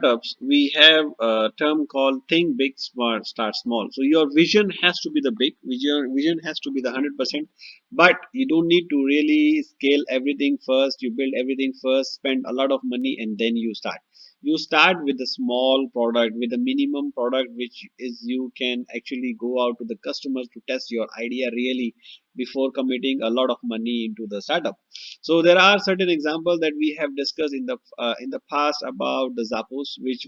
startups, we have a term called think big, smart, start small. So your vision has to be the big vision has to be the 100%, but you don't need to really scale everything first. You build everything first, spend a lot of money, and then you start. You start with a small product, with a minimum product, which is you can actually go out to the customers to test your idea really before committing a lot of money into the startup. So there are certain examples that we have discussed in the past about the Zappos, which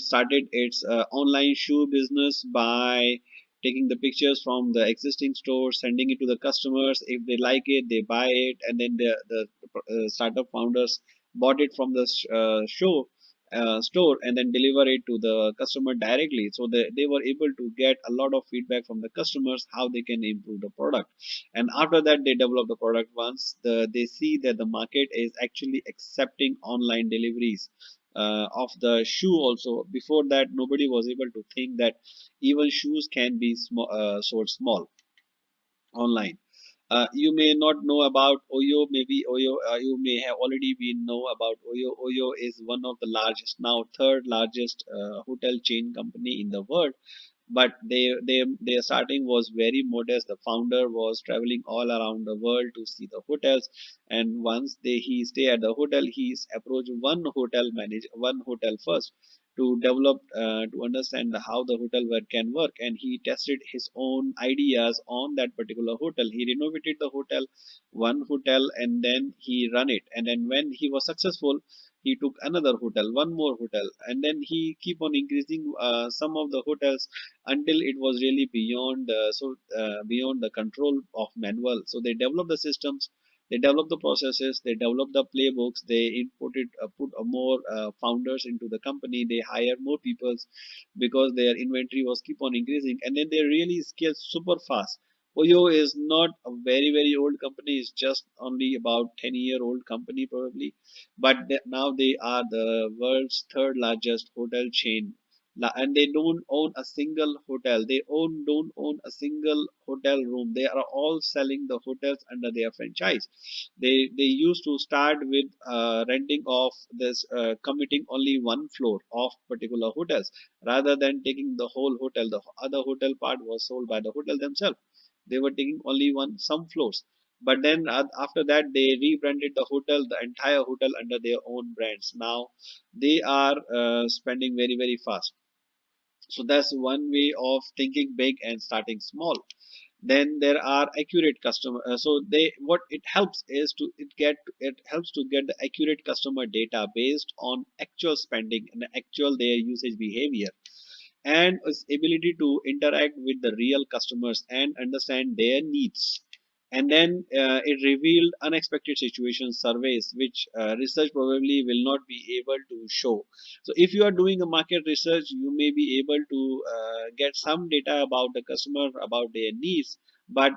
started its online shoe business by taking the pictures from the existing stores, sending it to the customers. If they like it, they buy it, and then the startup founders bought it from the show. Store and then deliver it to the customer directly, so they were able to get a lot of feedback from the customers how they can improve the product. And after that they develop the product. Once they see that the market is actually accepting online deliveries of the shoe also. Before that nobody was able to think that even shoes can be sold small online. You may not know about Oyo. Maybe Oyo, you may have already been know about Oyo. Oyo is one of the largest, now third largest hotel chain company in the world. But their starting was very modest. The founder was traveling all around the world to see the hotels, and once he stay at the hotel, he's approached one hotel first to develop to understand how the hotel work can work, and he tested his own ideas on that particular hotel. He renovated the hotel, one hotel, and then he run it, and then when he was successful, he took another hotel, one more hotel, and then he keep on increasing some of the hotels until it was really beyond the control of manual. So they developed the systems, they developed the processes, they developed the playbooks, they put more founders into the company, they hire more people because their inventory was keep on increasing, and then they really scale super fast. Oyo is not a very old company. It's just only about 10-year-old company probably, but now they are the world's third largest hotel chain. And they don't own a single hotel. They don't own a single hotel room. They are all selling the hotels under their franchise. They used to start with renting off this, committing only one floor of particular hotels rather than taking the whole hotel. The other hotel part was sold by the hotel themselves. They were taking only some floors. But then after that they rebranded the hotel, the entire hotel under their own brands. Now they are spending very fast. So that's one way of thinking big and starting small. Then there are accurate customer, so they what it helps is to it helps to get the accurate customer data based on actual spending and actual their usage behavior, and its ability to interact with the real customers and understand their needs. And then it revealed unexpected situations surveys, which research probably will not be able to show. So if you are doing a market research, you may be able to get some data about the customer, about their needs, but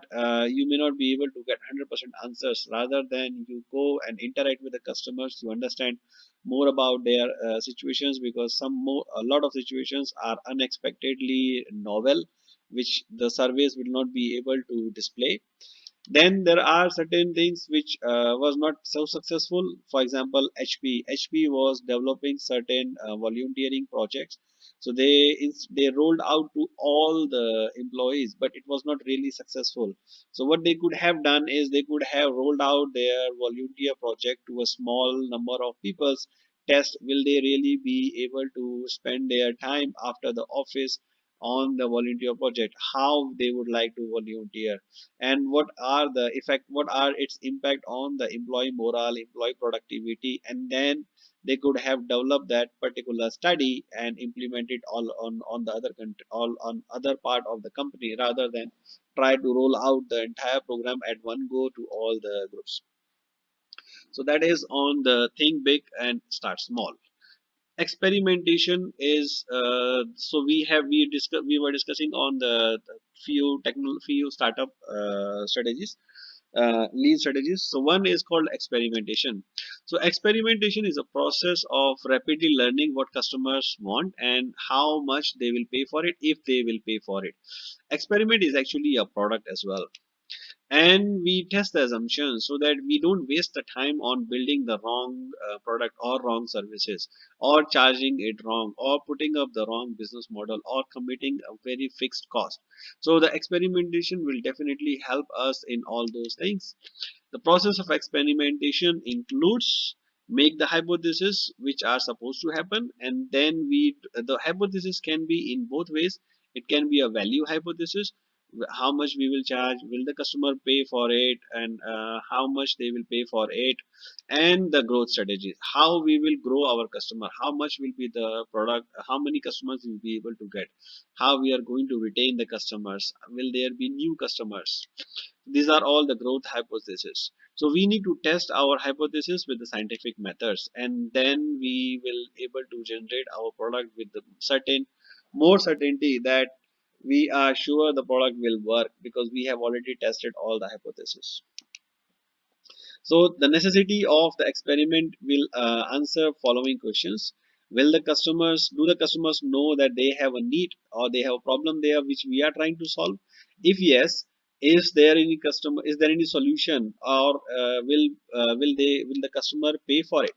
you may not be able to get 100% answers. Rather than you go and interact with the customers, you understand more about their situations, because a lot of situations are unexpectedly novel, which the surveys will not be able to display. Then there are certain things which was not so successful. For example, HP was developing certain volunteering projects. So they rolled out to all the employees, but it was not really successful. So what they could have done is they could have rolled out their volunteer project to a small number of people. Test will they really be able to spend their time after the office on the volunteer project, how they would like to volunteer, and what are its impact on the employee morale, employee productivity. And then they could have developed that particular study and implement it all on the other all on other part of the company, rather than try to roll out the entire program at one go to all the groups. So that is on the think big and start small. Experimentation is so we were discussing on the few startup strategies, lean strategies. So one is called experimentation. So experimentation is a process of rapidly learning what customers want and how much they will pay for it, if they will pay for it. Experiment is actually a product as well. and we test the assumptions so that we don't waste the time on building the wrong product or wrong services, or charging it wrong, or putting up the wrong business model, or committing a very fixed cost. So the experimentation will definitely help us in all those things. The process of experimentation includes make the hypothesis which are supposed to happen, and then the hypothesis can be in both ways. It can be a value hypothesis, how much we will charge, will the customer pay for it, and how much they will pay for it, and the growth strategies, how we will grow our customer, how much will be the product, how many customers we will be able to get, how we are going to retain the customers, will there be new customers. These are all the growth hypotheses. So we need to test our hypothesis with the scientific methods, and then we will able to generate our product with the certain more certainty that we are sure the product will work because we have already tested all the hypotheses. So the necessity of the experiment will answer following questions. Will the customers, do the customers know that they have a need or they have a problem there which we are trying to solve? If yes, is there any solution, or will the customer pay for it?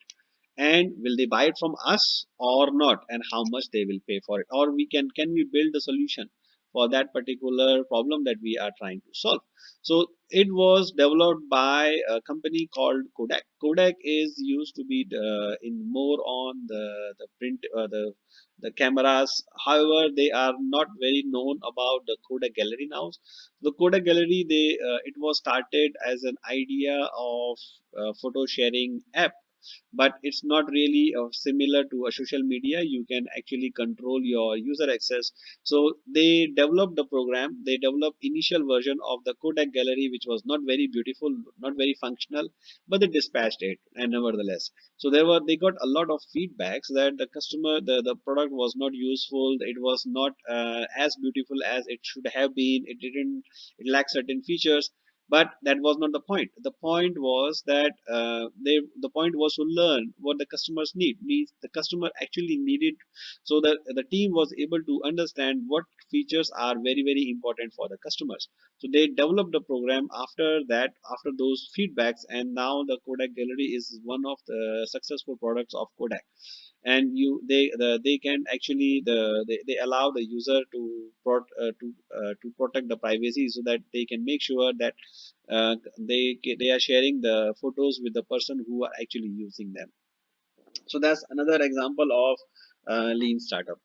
And will they buy it from us or not, and how much they will pay for it, or can we build a solution for that particular problem that we are trying to solve. So it was developed by a company called Kodak. Kodak is used to be in more on the print the cameras. However, they are not very known about the Kodak gallery now. The Kodak gallery, they it was started as an idea of photo sharing app, but it's not really similar to a social media. You can actually control your user access. So they developed the program, they developed initial version of the Kodak gallery, which was not very beautiful, not very functional, but they dispatched it, and nevertheless, so they got a lot of feedbacks that the product was not useful, it was not as beautiful as it should have been, it lacked certain features. But that was not the point. The point was that the point was to learn what the customers need, means the customer actually needed. So the team was able to understand what features are very very important for the customers. So they developed a program after that, after those feedbacks, and now the Kodak gallery is one of the successful products of Kodak. And they can actually they allow the user to protect the privacy, so that they can make sure that they are sharing the photos with the person who are actually using them. So that's another example of lean startup.